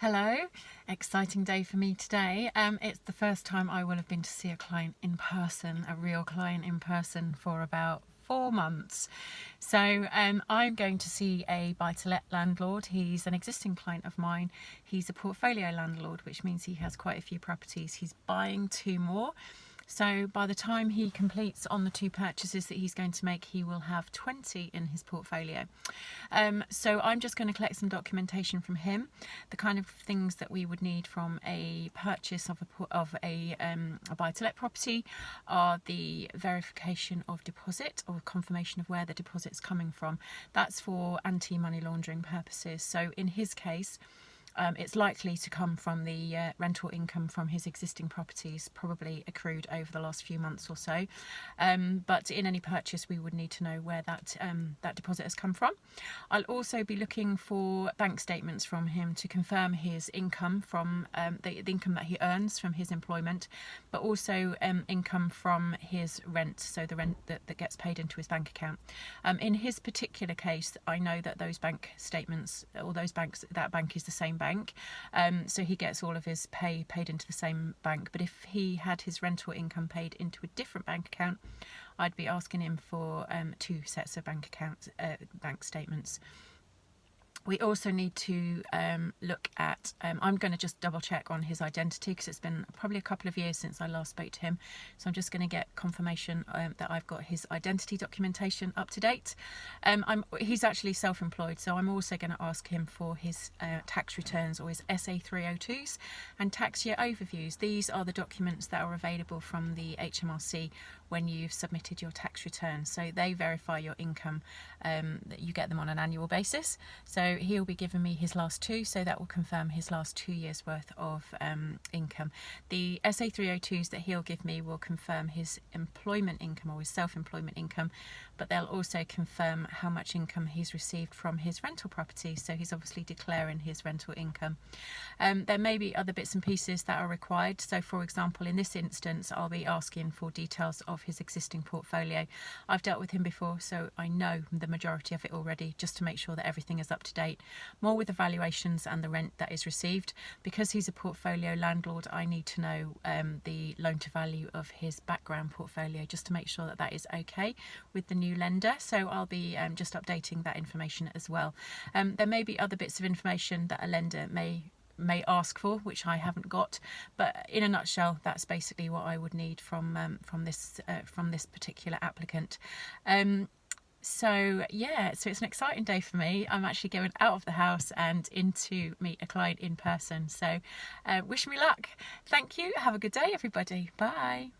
Hello, exciting day for me today. It's the first time I will have been to see a client in person, a real client in person, for about 4 months. So I'm going to see a buy-to-let landlord. He's an existing client of mine. He's a portfolio landlord, which means he has quite a few properties. He's buying 2 more. So by the time he completes on the 2 purchases that he's going to make, he will have 20 in his portfolio. So I'm just going to collect some documentation from him, the kind of things that we would need from a purchase of a buy-to-let property are the verification of deposit or confirmation of where the deposit's coming from. That's for anti-money laundering purposes. So in his case, it's likely to come from the rental income from his existing properties, probably accrued over the last few months or so. But in any purchase, we would need to know where that deposit has come from. I'll also be looking for bank statements from him to confirm his income from the income that he earns from his employment, but also income from his rent, so the rent that gets paid into his bank account. In his particular case, I know that those bank statements, or that bank is the same bank. So he gets all of his pay paid into the same bank. But if he had his rental income paid into a different bank account, I'd be asking him for 2 sets of bank statements. We also need to look at, I'm going to just double check on his identity because it's been probably a couple of years since I last spoke to him. So I'm just going to get confirmation that I've got his identity documentation up to date. He's actually self-employed, so I'm also going to ask him for his tax returns or his SA302s and tax year overviews. These are the documents that are available from the HMRC when you've submitted your tax return. So they verify your income, that you get them on an annual basis. So he'll be giving me his last 2, so that will confirm his last 2 years worth of income. The SA302s that he'll give me will confirm his employment income or his self-employment income, but they'll also confirm how much income he's received from his rental property, so he's obviously declaring his rental income. There may be other bits and pieces that are required. So for example, in this instance, I'll be asking for details of his existing portfolio. I've dealt with him before, so I know the majority of it already, just to make sure that everything is up to date. More with the valuations and the rent that is received. Because he's a portfolio landlord, I need to know the loan to value of his background portfolio, just to make sure that that is okay with the new lender. So I'll be just updating that information as well. There may be other bits of information that a lender may ask for, which I haven't got, but in a nutshell, that's basically what I would need from this particular applicant. So it's an exciting day for me. I'm actually going out of the house and in to meet a client in person. So wish me luck. Thank you. Have a good day, everybody. Bye.